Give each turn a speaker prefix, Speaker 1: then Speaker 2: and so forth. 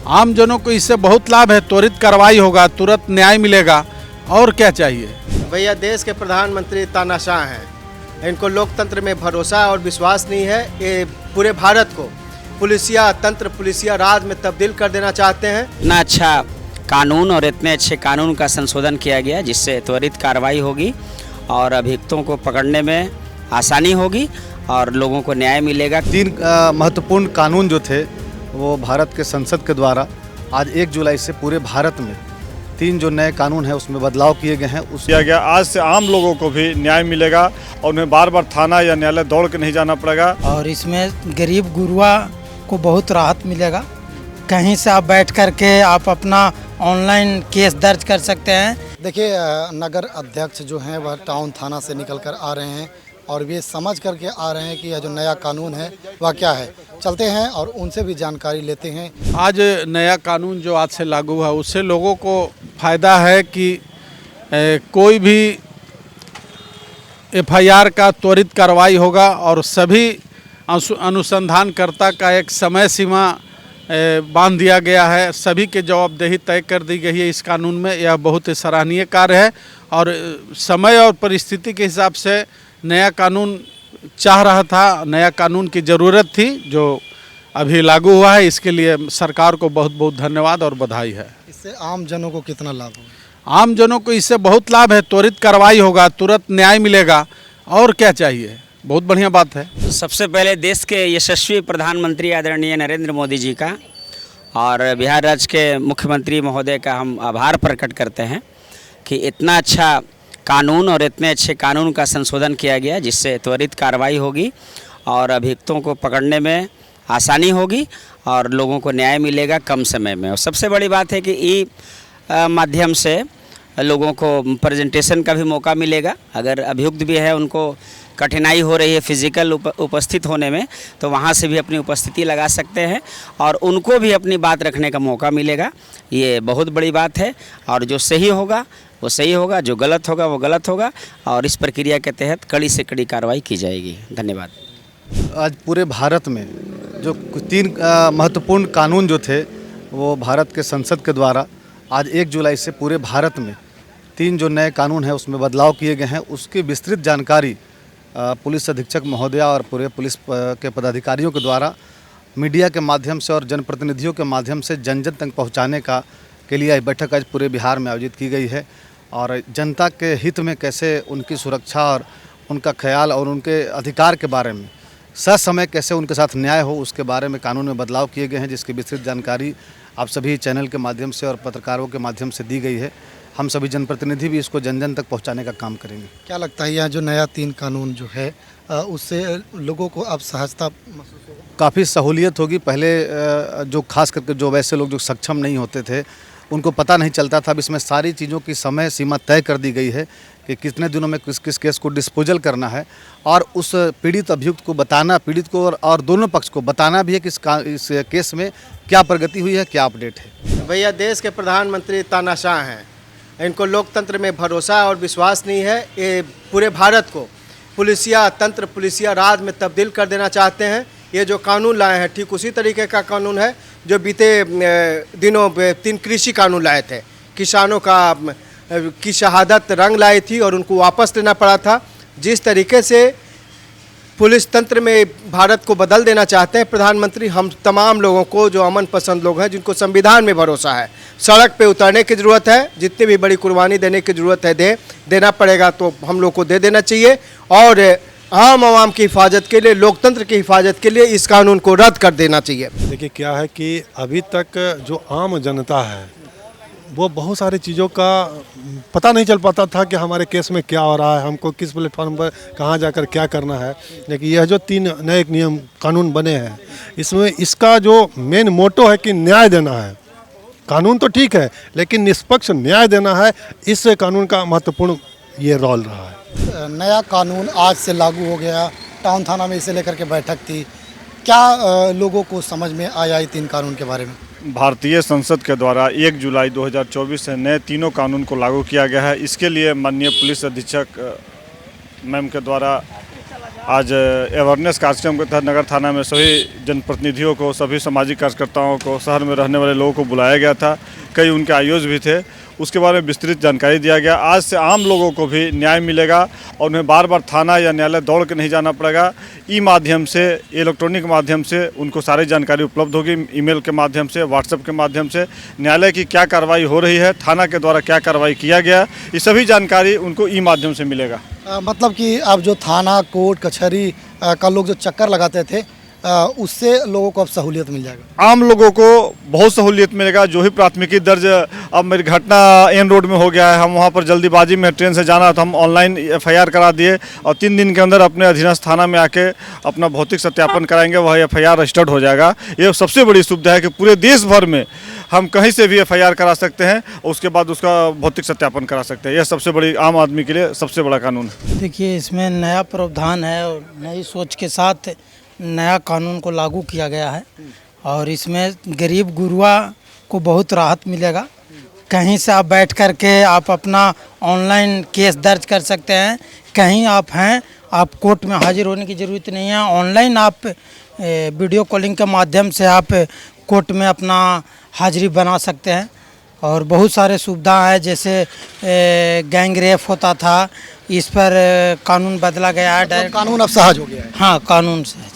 Speaker 1: आम जनों को इससे बहुत लाभ है, त्वरित कार्रवाई होगा, तुरंत न्याय मिलेगा। और क्या चाहिए
Speaker 2: भैया? देश के प्रधानमंत्री तानाशाह हैं, इनको लोकतंत्र में भरोसा और विश्वास नहीं है। ये पूरे भारत को पुलिसिया तंत्र, पुलिसिया राज में तब्दील कर देना चाहते हैं।
Speaker 3: इतना अच्छा कानून और इतने अच्छे कानून का संशोधन किया गया जिससे त्वरित कार्रवाई होगी और अभियुक्तों को पकड़ने में आसानी होगी और लोगों को न्याय मिलेगा।
Speaker 4: 3 महत्वपूर्ण कानून जो थे वो भारत के संसद के द्वारा आज 1 जुलाई से पूरे भारत में 3 जो नए कानून हैं उसमें बदलाव किए गए हैं। उस
Speaker 5: किया गया आज से आम लोगों को भी न्याय मिलेगा और उन्हें बार बार थाना या न्यायालय दौड़ के नहीं जाना पड़ेगा।
Speaker 6: और इसमें गरीब गुरुआ को बहुत राहत मिलेगा। कहीं से आप बैठ कर के आप अपना ऑनलाइन केस दर्ज कर सकते हैं।
Speaker 7: देखिए, नगर अध्यक्ष जो हैं वह टाउन थाना से निकल कर आ रहे हैं और वे समझ करके आ रहे हैं कि यह जो नया कानून है वह क्या है। चलते हैं और उनसे भी जानकारी लेते हैं।
Speaker 1: आज नया कानून जो आज से लागू हुआ उससे लोगों को फ़ायदा है कि कोई भी एफआईआर का त्वरित कार्रवाई होगा और सभी अनुसंधानकर्ता का एक समय सीमा बांध दिया गया है। सभी के जवाबदेही तय कर दी गई है इस कानून में। यह बहुत ही सराहनीय कार्य है और समय और परिस्थिति के हिसाब से नया कानून चाह रहा था, नया कानून की ज़रूरत थी जो अभी लागू हुआ है। इसके लिए सरकार को बहुत बहुत धन्यवाद और बधाई है।
Speaker 7: इससे आम जनों को कितना लाभ होगा?
Speaker 1: आम जनों को इससे बहुत लाभ है, त्वरित कार्रवाई होगा, तुरंत न्याय मिलेगा। और क्या चाहिए? बहुत बढ़िया बात है।
Speaker 3: सबसे पहले देश के यशस्वी प्रधानमंत्री आदरणीय नरेंद्र मोदी जी का और बिहार राज्य के मुख्यमंत्री महोदय का हम आभार प्रकट करते हैं कि इतना अच्छा कानून और इतने अच्छे कानून का संशोधन किया गया जिससे त्वरित कार्रवाई होगी और अभियुक्तों को पकड़ने में आसानी होगी और लोगों को न्याय मिलेगा कम समय में। और सबसे बड़ी बात है कि ई माध्यम से लोगों को प्रेजेंटेशन का भी मौका मिलेगा। अगर अभियुक्त भी है, उनको कठिनाई हो रही है फिजिकल उपस्थित होने में, तो वहाँ से भी अपनी उपस्थिति लगा सकते हैं और उनको भी अपनी बात रखने का मौका मिलेगा। ये बहुत बड़ी बात है और जो सही होगा वो सही होगा, जो गलत होगा वो गलत होगा और इस प्रक्रिया के तहत कड़ी से कड़ी कार्रवाई की जाएगी। धन्यवाद।
Speaker 4: आज पूरे भारत में जो 3 महत्वपूर्ण कानून जो थे वो भारत के संसद के द्वारा आज 1 जुलाई से पूरे भारत में 3 जो नए कानून हैं उसमें बदलाव किए गए हैं। उसकी विस्तृत जानकारी पुलिस अधीक्षक महोदया और पूरे पुलिस के पदाधिकारियों के द्वारा मीडिया के माध्यम से और जनप्रतिनिधियों के माध्यम से जन जन तक पहुंचाने के लिए बैठक आज पूरे बिहार में आयोजित की गई है। और जनता के हित में कैसे उनकी सुरक्षा और उनका ख्याल और उनके अधिकार के बारे में ससमय कैसे उनके साथ न्याय हो उसके बारे में कानून में बदलाव किए गए हैं, जिसकी विस्तृत जानकारी आप सभी चैनल के माध्यम से और पत्रकारों के माध्यम से दी गई है। हम सभी जनप्रतिनिधि भी इसको जन जन तक पहुंचाने का काम करेंगे।
Speaker 7: क्या लगता है यह जो नया 3 कानून जो है उससे लोगों को अब सहजता महसूस होगा?
Speaker 4: काफ़ी सहूलियत होगी। पहले जो खास करके जो वैसे लोग जो सक्षम नहीं होते थे उनको पता नहीं चलता था। अब इसमें सारी चीज़ों की समय सीमा तय कर दी गई है कि कितने दिनों में किस किस केस को डिस्पोजल करना है और उस पीड़ित अभियुक्त को बताना, पीड़ित को और दोनों पक्ष को बताना भी है कि इस केस में क्या प्रगति हुई है, क्या अपडेट है।
Speaker 2: भैया, देश के प्रधानमंत्री तानाशाह हैं, इनको लोकतंत्र में भरोसा और विश्वास नहीं है। ये पूरे भारत को पुलिसिया तंत्र, पुलिसिया राज में तब्दील कर देना चाहते हैं। ये जो कानून लाए हैं ठीक उसी तरीके का कानून है जो बीते दिनों 3 कृषि कानून लाए थे। किसानों की शहादत रंग लाई थी और उनको वापस लेना पड़ा था। जिस तरीके से पुलिस तंत्र में भारत को बदल देना चाहते हैं प्रधानमंत्री, हम तमाम लोगों को जो अमन पसंद लोग हैं, जिनको संविधान में भरोसा है, सड़क पे उतरने की ज़रूरत है। जितनी भी बड़ी कुर्बानी देने की ज़रूरत है देना पड़ेगा तो हम लोग को दे देना चाहिए। और आम आवाम की हिफाजत के लिए, लोकतंत्र की हिफाजत के लिए इस कानून को रद्द कर देना चाहिए।
Speaker 8: देखिए, क्या है कि अभी तक जो आम जनता है वो बहुत सारी चीज़ों का पता नहीं चल पाता था कि हमारे केस में क्या हो रहा है, हमको किस प्लेटफॉर्म पर कहाँ जाकर क्या करना है। लेकिन यह जो 3 नए नियम कानून बने हैं इसमें इसका जो मेन मोटो है कि न्याय देना है। कानून तो ठीक है लेकिन निष्पक्ष न्याय देना है, इस कानून का महत्वपूर्ण ये रोल रहा है।
Speaker 7: नया कानून आज से लागू हो गया, टाउन थाना में इसे लेकर के बैठक थी। क्या लोगों को समझ में आया 3 कानून के बारे में?
Speaker 5: भारतीय संसद के द्वारा 1 जुलाई 2024 से नए 3 कानून को लागू किया गया है। इसके लिए माननीय पुलिस अधीक्षक मैम के द्वारा आज अवेयरनेस कार्यक्रम के तहत नगर थाना में सभी जनप्रतिनिधियों को, सभी सामाजिक कार्यकर्ताओं को, शहर में रहने वाले लोगों को बुलाया गया था। कई उनके आयोजक भी थे, उसके बारे में विस्तृत जानकारी दिया गया। आज से आम लोगों को भी न्याय मिलेगा और उन्हें बार बार थाना या न्यायालय दौड़ के नहीं जाना पड़ेगा। ई माध्यम से, इलेक्ट्रॉनिक माध्यम से उनको सारी जानकारी उपलब्ध होगी। ईमेल के माध्यम से, व्हाट्सएप के माध्यम से न्यायालय की क्या कार्रवाई हो रही है, थाना के द्वारा क्या कार्रवाई किया गया, ये सभी जानकारी उनको ई माध्यम से मिलेगा।
Speaker 7: मतलब कि अब जो थाना, कोर्ट, कचहरी का लोग जो चक्कर लगाते थे, उससे लोगों को अब सहूलियत मिल जाएगा।
Speaker 5: आम लोगों को बहुत सहूलियत मिलेगा। जो ही प्राथमिकी दर्ज, अब मेरी घटना एन रोड में हो गया है, हम वहाँ पर जल्दीबाजी में ट्रेन से जाना तो हम ऑनलाइन FIR करा दिए और 3 दिन के अंदर अपने अधीनस्थ थाना में आके अपना भौतिक सत्यापन कराएंगे, वह FIR रजिस्टर्ड हो जाएगा। ये सबसे बड़ी सुविधा है कि पूरे देश भर में हम कहीं से भी FIR करा सकते हैं और उसके बाद उसका भौतिक सत्यापन करा सकते हैं। यह सबसे बड़ी, आम आदमी के लिए सबसे बड़ा कानून है।
Speaker 6: देखिए, इसमें नया प्रावधान है और नई सोच के साथ नया कानून को लागू किया गया है और इसमें गरीब गुरुआ को बहुत राहत मिलेगा। कहीं से आप बैठ कर के आप अपना ऑनलाइन केस दर्ज कर सकते हैं। कहीं आप हैं, आप कोर्ट में हाजिर होने की ज़रूरत नहीं है। ऑनलाइन आप वीडियो कॉलिंग के माध्यम से आप कोर्ट में अपना हाजिरी बना सकते हैं और बहुत सारे सुविधा है। जैसे गैंग रेप होता था, इस पर कानून बदला गया है। डायरेक्ट
Speaker 7: कानून अब सहज हो गया है।
Speaker 6: हाँ, कानून से